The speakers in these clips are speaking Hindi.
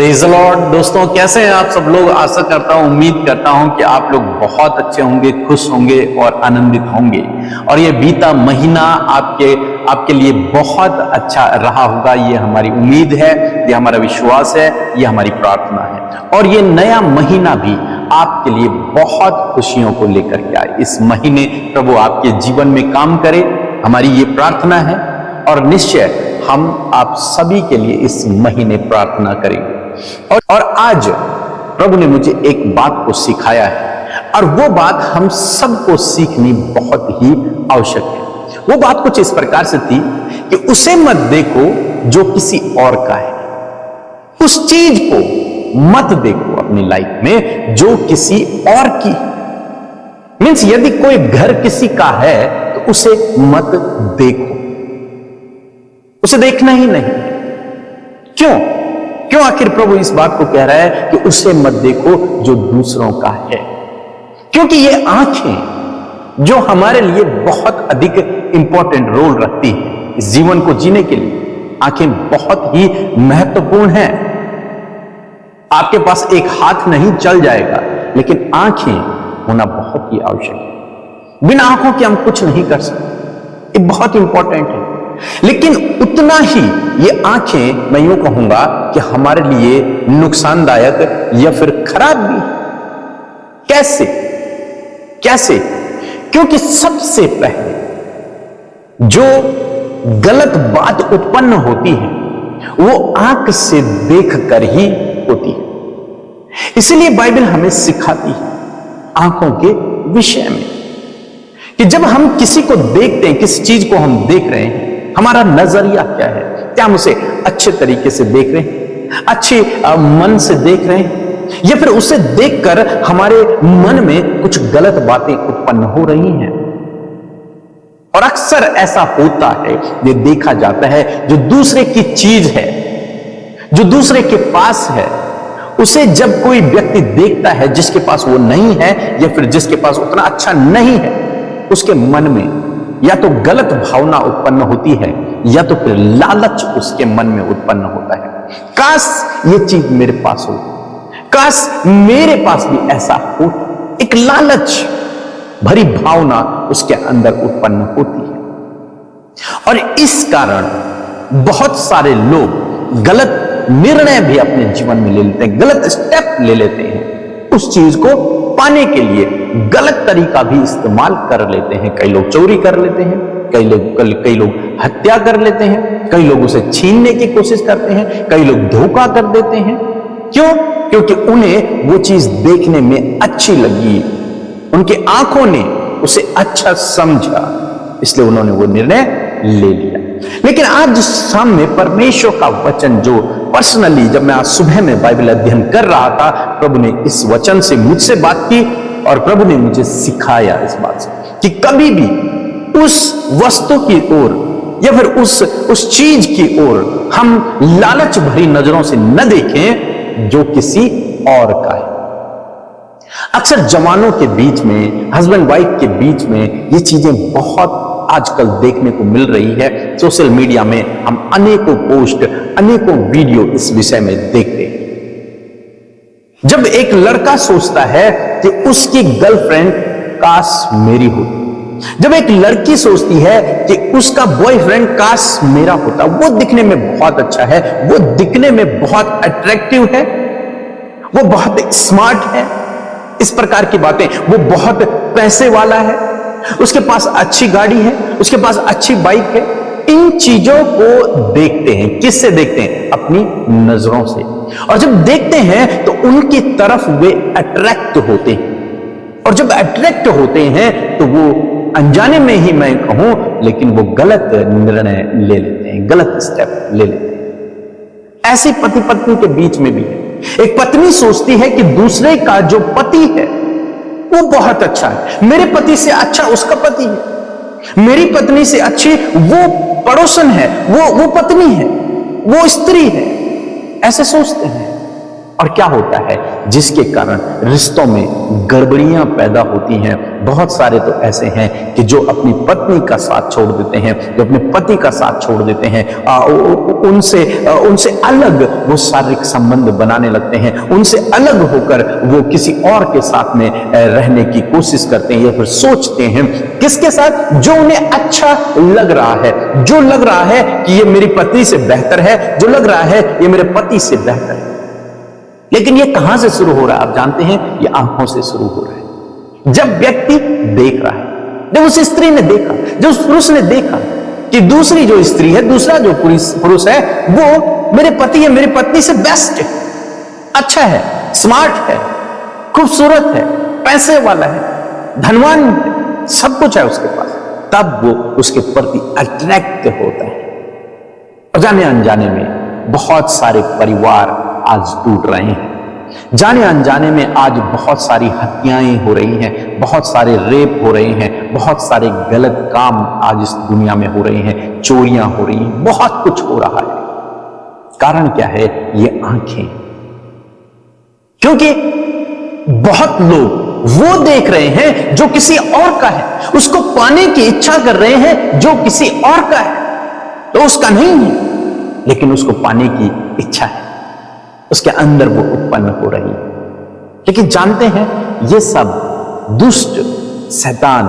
Praise the Lord. दोस्तों, कैसे हैं आप सब लोग? आशा करता हूं, उम्मीद करता हूं कि आप लोग बहुत अच्छे होंगे, खुश होंगे और आनंदित होंगे। और ये बीता महीना आपके लिए बहुत अच्छा रहा होगा, ये हमारी उम्मीद है, ये हमारा विश्वास है, ये हमारी प्रार्थना है। और ये नया महीना भी आपके लिए बहुत खुशियों को लेकर के आए। इस महीने प्रभु आपके जीवन में काम करे, हमारी ये प्रार्थना है। और निश्चय हम आप सभी के लिए इस महीने प्रार्थना करेंगे। और आज प्रभु ने मुझे एक बात को सिखाया है, और वो बात हम सबको सीखनी बहुत ही आवश्यक है। वो बात कुछ इस प्रकार से थी कि उसे मत देखो जो किसी और का है, उस चीज को मत देखो अपनी लाइफ में जो किसी और की। मीन्स यदि कोई घर किसी का है तो उसे मत देखो, उसे देखना ही नहीं। क्यों आखिर प्रभु इस बात को कह रहा है कि उसे मत देखो जो दूसरों का है? क्योंकि ये आंखें जो हमारे लिए बहुत अधिक इंपॉर्टेंट रोल रखती है इस जीवन को जीने के लिए, आंखें बहुत ही महत्वपूर्ण हैं। आपके पास एक हाथ नहीं चल जाएगा, लेकिन आंखें होना बहुत ही आवश्यक है। बिना आंखों के हम कुछ नहीं कर सकते, ये बहुत इंपॉर्टेंट है। लेकिन उतना ही ये आंखें, मैं यूं कहूंगा कि हमारे लिए नुकसानदायक या फिर खराब भी। कैसे? क्योंकि सबसे पहले जो गलत बात उत्पन्न होती है वो आंख से देखकर ही होती है। इसलिए बाइबल हमें सिखाती है आंखों के विषय में कि जब हम किसी को देखते हैं, किसी चीज को हम देख रहे हैं, हमारा नजरिया क्या है? क्या हम उसे अच्छे तरीके से देख रहे हैं, अच्छे मन से देख रहे हैं, या फिर उसे देखकर हमारे मन में कुछ गलत बातें उत्पन्न हो रही हैं? और अक्सर ऐसा होता है, ये देखा जाता है, जो दूसरे की चीज है, जो दूसरे के पास है, उसे जब कोई व्यक्ति देखता है जिसके पास वो नहीं है, या फिर जिसके पास उतना अच्छा नहीं है, उसके मन में या तो गलत भावना उत्पन्न होती है, या तो फिर लालच उसके मन में उत्पन्न होता है। काश ये चीज मेरे पास हो, काश मेरे पास भी ऐसा हो। एक लालच भरी भावना उसके अंदर उत्पन्न होती है। और इस कारण बहुत सारे लोग गलत निर्णय भी अपने जीवन में ले लेते हैं, गलत स्टेप ले लेते हैं। उस चीज को पाने के लिए गलत तरीका भी इस्तेमाल कर लेते हैं। कई लोग चोरी कर लेते हैं, कई लोग हत्या कर लेते हैं, कई लोग उसे छीनने की कोशिश करते हैं, कई लोग धोखा कर देते हैं। क्यों? क्योंकि उन्हें वो चीज देखने में अच्छी लगी, उनके आंखों ने उसे अच्छा समझा, इसलिए उन्होंने वो निर्णय ले लिया। लेकिन आज सामने परमेश्वर का वचन, जो पर्सनली जब मैं आज सुबह में बाइबल अध्ययन कर रहा था, प्रभु ने इस वचन से मुझसे बात की, और प्रभु ने मुझे सिखाया इस बात से कि कभी भी उस वस्तु की ओर या फिर उस चीज की ओर हम लालच भरी नजरों से न देखें जो किसी और का है। अक्सर जवानों के बीच में, हस्बैंड वाइफ के बीच में ये चीजें बहुत आजकल देखने को मिल रही है। सोशल मीडिया में हम अनेकों पोस्ट, अनेकों वीडियो इस विषय में देखते हैं। जब एक लड़का सोचता है कि उसकी गर्लफ्रेंड काश मेरी होती, जब एक लड़की सोचती है कि उसका बॉयफ्रेंड काश मेरा होता, वो दिखने में बहुत अच्छा है, वो दिखने में बहुत अट्रैक्टिव है, वो बहुत स्मार्ट है, इस प्रकार की बातें, वो बहुत पैसे वाला है, उसके पास अच्छी गाड़ी है, उसके पास अच्छी बाइक है। इन चीजों को देखते हैं। किससे देखते हैं? अपनी नजरों से। और जब देखते हैं तो उनकी तरफ वे अट्रैक्ट होते हैं, और जब अट्रैक्ट होते हैं तो वो अनजाने में ही मैं कहूं, लेकिन वो गलत निर्णय ले लेते हैं, गलत स्टेप ले लेते हैं। ऐसी पति पत्नी के बीच में भी है। एक पत्नी सोचती है कि दूसरे का जो पति है वो बहुत अच्छा है, मेरे पति से अच्छा उसका पति है, मेरी पत्नी से अच्छी वो पड़ोसन है, वो पत्नी है, वो स्त्री है। ऐसे सोचते हैं। और क्या होता है जिसके कारण रिश्तों में गड़बड़ियां पैदा होती हैं। बहुत सारे तो ऐसे हैं कि जो अपनी पत्नी का साथ छोड़ देते हैं, जो अपने पति का साथ छोड़ देते हैं, उनसे अलग वो शारीरिक संबंध बनाने लगते हैं, उनसे अलग होकर वो किसी और के साथ में रहने की कोशिश करते हैं या फिर सोचते हैं। किसके साथ? जो उन्हें अच्छा लग रहा है, जो लग रहा है कि ये मेरी पत्नी से बेहतर है, जो लग रहा है ये मेरे पति से बेहतर है। लेकिन ये कहां से शुरू हो रहा है आप जानते हैं? ये आंखों से शुरू हो रहा है। जब व्यक्ति देख रहा है, जब उस स्त्री ने देखा, जब उस पुरुष ने देखा कि दूसरी जो स्त्री है, दूसरा जो पुरुष है, वो मेरे पति है, मेरी पत्नी से बेस्ट है, अच्छा है, स्मार्ट है, खूबसूरत है, पैसे वाला है, धनवान है, सब कुछ है उसके पास, तब वो उसके प्रति अट्रैक्ट होता है। और जाने अनजाने में बहुत सारे परिवार आज टूट रहे हैं। जाने अनजाने में आज बहुत सारी हत्याएं हो रही हैं, बहुत सारे रेप हो रहे हैं, बहुत सारे गलत काम आज इस दुनिया में हो रहे हैं, चोरियां हो रही हैं, बहुत कुछ हो रहा है। कारण क्या है? ये आंखें। क्योंकि बहुत लोग वो देख रहे हैं जो किसी और का है, उसको पाने की इच्छा कर रहे हैं जो किसी और का है, तो उसका नहीं है लेकिन उसको पाने की इच्छा है, उसके अंदर वो उत्पन्न हो रही है। लेकिन जानते हैं ये सब दुष्ट शैतान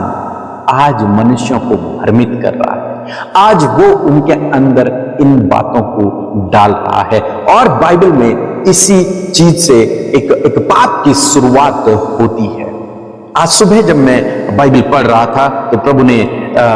आज मनुष्यों को भ्रमित कर रहा है, आज वो उनके अंदर इन बातों को डाल रहा है। और बाइबल में इसी चीज से एक पाप की शुरुआत होती है। आज सुबह जब मैं बाइबल पढ़ रहा था तो प्रभु ने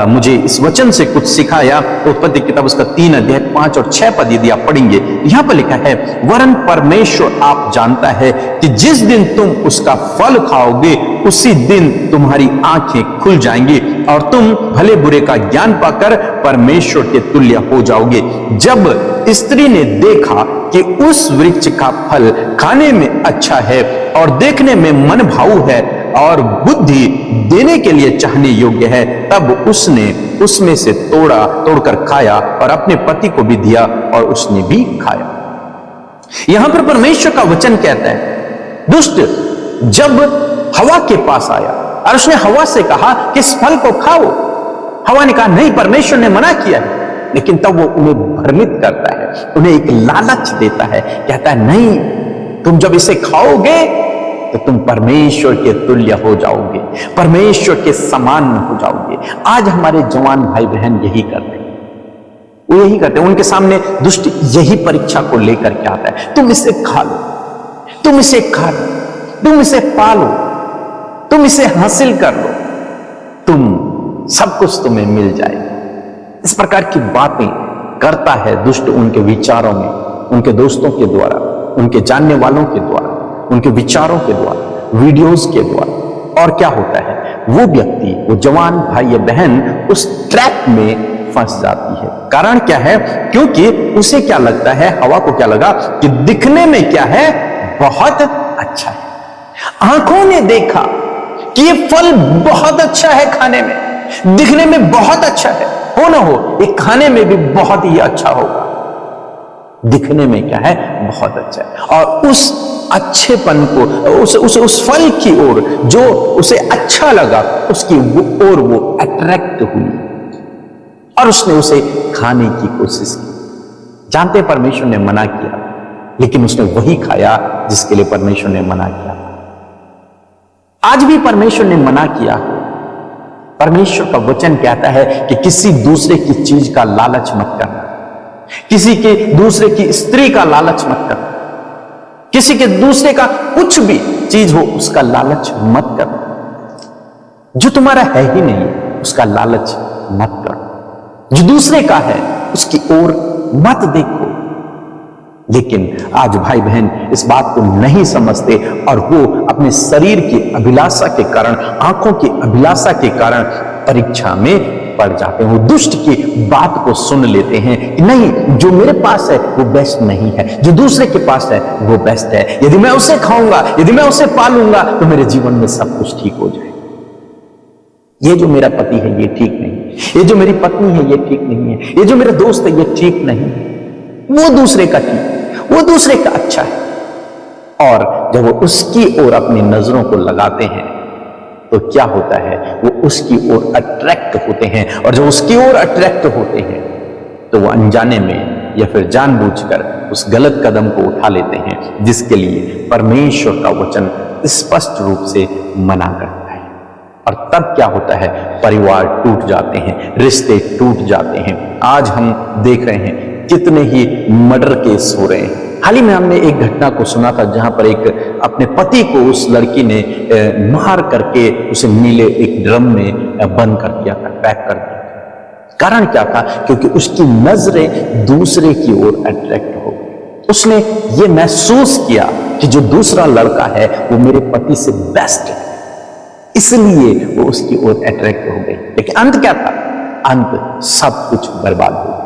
मुझे इस वचन से कुछ सिखाया। उत्पत्ति किताब उसका 3 अध्याय 5 और 6 पद यदि आप पढ़ेंगे, यहां पर लिखा है, वरन परमेश्वर आप जानता है कि जिस दिन तुम उसका फल खाओगे उसी दिन तुम्हारी आंखें खुल जाएंगी और तुम भले बुरे का ज्ञान पाकर परमेश्वर के तुल्य हो जाओगे। जब स्त्री ने देखा कि उस वृक्ष का फल खाने में अच्छा है और देखने में मन भाऊ है और बुद्धि देने के लिए चाहने योग्य है, तब उसने उसमें से तोड़कर खाया और अपने पति को भी दिया और उसने भी खाया। यहां पर परमेश्वर का वचन कहता है, दुष्ट जब हवा के पास आया और उसने हवा से कहा कि इस फल को खाओ, हवा ने कहा नहीं, परमेश्वर ने मना किया है। लेकिन तब वो उन्हें भ्रमित करता है, उन्हें एक लालच देता है, कहता है नहीं, तुम जब इसे खाओगे तो तुम परमेश्वर के तुल्य हो जाओगे, परमेश्वर के समान हो जाओगे। आज हमारे जवान भाई बहन यही करते हैं, वो यही करते हैं। उनके सामने दुष्ट यही परीक्षा को लेकर के आता है, तुम इसे खा लो, तुम इसे खा लो, तुम इसे पालो, तुम इसे हासिल कर लो, तुम सब कुछ तुम्हें मिल जाएगा। इस प्रकार की बातें करता है दुष्ट उनके विचारों में, उनके दोस्तों के द्वारा, उनके जानने वालों के द्वारा, उनके विचारों के द्वारा, वीडियोस के द्वारा। और क्या होता है, वो व्यक्ति, वो जवान भाई या बहन उस ट्रैप में फंस जाती है। कारण क्या है? क्योंकि उसे क्या लगता है, हवा को क्या लगा कि दिखने में क्या है, बहुत अच्छा है। आंखों ने देखा कि ये फल बहुत अच्छा है, खाने में, दिखने में बहुत अच्छा है, हो ना हो ये खाने में भी बहुत ही अच्छा होगा। दिखने में क्या है, बहुत अच्छा है। और उस अच्छेपन को, उस फल की ओर जो उसे अच्छा लगा, उसकी ओर वो अट्रैक्ट हुई और उसने उसे खाने की कोशिश की। जानते परमेश्वर ने मना किया, लेकिन उसने वही खाया जिसके लिए परमेश्वर ने मना किया। आज भी परमेश्वर ने मना किया। परमेश्वर का वचन कहता है कि किसी दूसरे की चीज का लालच मत करना, किसी के दूसरे की स्त्री का लालच मत करना, किसी के दूसरे का कुछ भी चीज हो उसका लालच मत करना। जो तुम्हारा है ही नहीं उसका लालच मत करो, जो दूसरे का है उसकी ओर मत देखो। लेकिन आज भाई बहन इस बात को नहीं समझते और वो अपने शरीर की अभिलाषा के कारण, आंखों की अभिलाषा के कारण परीक्षा में पड़ जाते हैं। वो दुष्ट की बात को सुन लेते हैं कि नहीं, जो मेरे पास है वो बेस्ट नहीं है, जो दूसरे के पास है वो बेस्ट है। यदि मैं उसे खाऊंगा, यदि मैं उसे पालूंगा तो मेरे जीवन में सब कुछ ठीक हो जाए। ये जो मेरा पति है ये ठीक नहीं है, ये जो मेरी पत्नी है ये ठीक नहीं है, ये जो मेरा दोस्त है ये ठीक नहीं है, वो दूसरे का ठीक, वो दूसरे का अच्छा है। जब वो उसकी ओर अपनी नजरों को लगाते हैं तो क्या होता है, वो उसकी ओर अट्रैक्ट होते हैं, और जब उसकी ओर अट्रैक्ट होते हैं तो वो अनजाने में या फिर जानबूझकर उस गलत कदम को उठा लेते हैं जिसके लिए परमेश्वर का वचन स्पष्ट रूप से मना करता है। और तब क्या होता है, परिवार टूट जाते हैं, रिश्ते टूट जाते हैं। आज हम देख रहे हैं कितने ही मर्डर केस हो रहे हैं। हाल ही में हमने एक घटना को सुना था जहां पर एक अपने पति को उस लड़की ने मार करके उसे नीले एक ड्रम में बंद कर दिया था, पैक कर दिया था। कारण क्या था, क्योंकि उसकी नजरें दूसरे की ओर अट्रैक्ट हो गई। उसने ये महसूस किया कि जो दूसरा लड़का है वो मेरे पति से बेस्ट है, इसलिए वो उसकी ओर अट्रैक्ट हो गई। लेकिन अंत क्या था, अंत सब कुछ बर्बाद हो गया।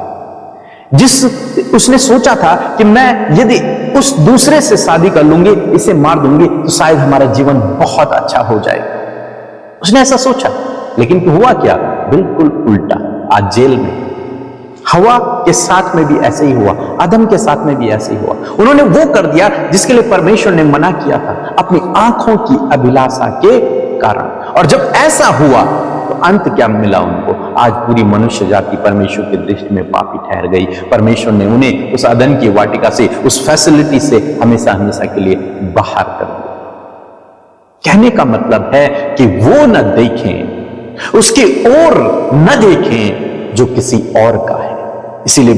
उसने सोचा था कि मैं यदि उस दूसरे से शादी कर लूंगी, इसे मार दूंगी, तो शायद हमारा जीवन बहुत अच्छा हो जाएगा। उसने ऐसा सोचा, लेकिन हुआ क्या, बिल्कुल उल्टा। आज जेल में। हवा के साथ में भी ऐसे ही हुआ, आदम के साथ में भी ऐसे ही हुआ। उन्होंने वो कर दिया जिसके लिए परमेश्वर ने मना किया था, अपनी आंखों की अभिलाषा के कारण। और जब ऐसा हुआ तो अंत क्या मिला उनको, आज पूरी मनुष्य जाति परमेश्वर की दृष्टि में पापी ठहर गई। परमेश्वर ने उन्हें उस अदन की वाटिका से, उस फैसिलिटी से हमेशा हमेशा के लिए बाहर कर दिया। कहने का मतलब है कि वो न देखें, उसकी ओर न देखें जो किसी और का है। इसीलिए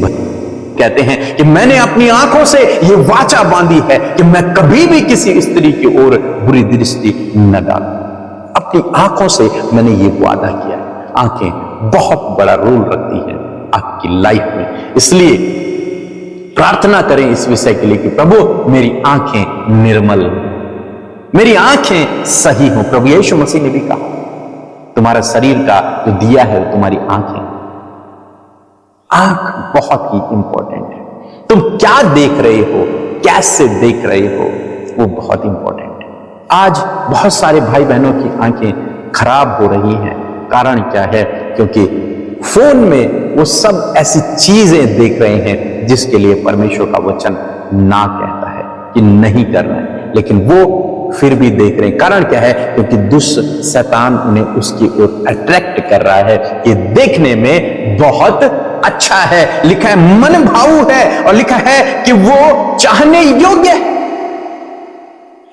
कहते हैं कि मैंने अपनी आंखों से ये वाचा बांधी है कि मैं कभी भी किसी स्त्री की ओर बुरी दृष्टि न डालूं। अपनी आंखों से मैंने ये वादा किया। आंखें बहुत बड़ा रोल रखती हैं आपकी लाइफ में, इसलिए प्रार्थना करें इस विषय के लिए कि प्रभु मेरी आंखें निर्मल, मेरी आंखें सही हो। प्रभु यीशु मसीह ने भी कहा तुम्हारा शरीर का जो दिया है वो तुम्हारी आंखें। आंख बहुत ही इंपॉर्टेंट है। तुम क्या देख रहे हो, कैसे देख रहे हो, वो बहुत इंपॉर्टेंट है। आज बहुत सारे भाई बहनों की आंखें खराब हो रही हैं। कारण क्या है, क्योंकि फोन में वो सब ऐसी चीजें देख रहे हैं जिसके लिए परमेश्वर का वचन ना कहता है कि नहीं करना है, लेकिन वो फिर भी देख रहे हैं। कारण क्या है, क्योंकि दुष्ट शैतान उन्हें उसकी ओर अट्रैक्ट कर रहा है। ये देखने में बहुत अच्छा है, लिखा है मन भाऊ है, और लिखा है कि वो चाहने योग्य है।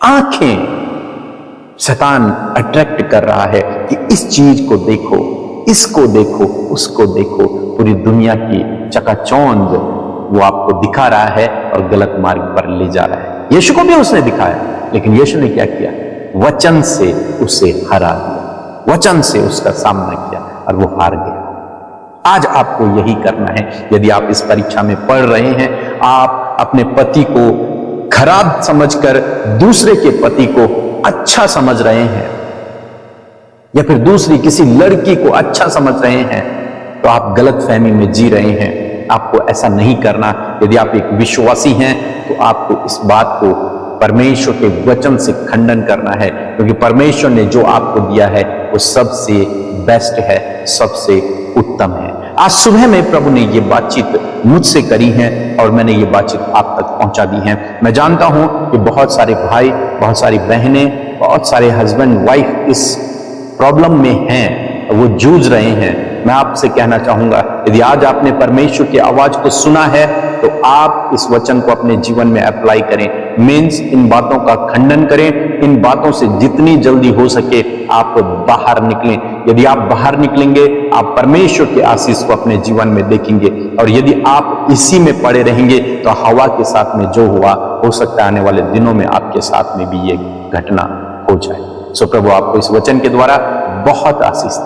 आंखें शैतान अट्रैक्ट कर रहा है कि इस चीज को देखो, इसको देखो, उसको देखो। पूरी दुनिया की चकाचौंध वो आपको दिखा रहा है और गलत मार्ग पर ले जा रहा है। यीशु को भी उसने दिखाया, लेकिन यीशु ने क्या किया, वचन से उसे हरा दिया, वचन से उसका सामना किया और वो हार गया। आज आपको यही करना है। यदि आप इस परीक्षा में पढ़ रहे हैं, आप अपने पति को खराब समझकर दूसरे के पति को अच्छा समझ रहे हैं, या फिर दूसरी किसी लड़की को अच्छा समझ रहे हैं, तो आप गलत फहमी में जी रहे हैं। आपको ऐसा नहीं करना। यदि आप एक विश्वासी हैं तो आपको इस बात को परमेश्वर के वचन से खंडन करना है, क्योंकि परमेश्वर ने जो आपको दिया है वो सबसे बेस्ट है, सबसे उत्तम है। आज सुबह में प्रभु ने ये बातचीत मुझसे करी है और मैंने ये बातचीत आप तक पहुंचा दी है। मैं जानता हूं कि बहुत सारे भाई, बहुत सारी बहनें, बहुत सारे हस्बैंड वाइफ इस प्रॉब्लम में हैं, वो जूझ रहे हैं। मैं आपसे कहना चाहूंगा, यदि आज आपने परमेश्वर की आवाज को सुना है तो आप इस वचन को अपने जीवन में अप्लाई करें। मीन्स इन बातों का खंडन करें, इन बातों से जितनी जल्दी हो सके आप बाहर निकलें। यदि आप बाहर निकलेंगे, आप परमेश्वर के आशीष को अपने जीवन में देखेंगे। और यदि आप इसी में पड़े रहेंगे तो हवा के साथ में जो हुआ, हो सकता है आने वाले दिनों में आपके साथ में भी ये घटना हो जाए। सो प्रभु आपको इस वचन के द्वारा बहुत आशीष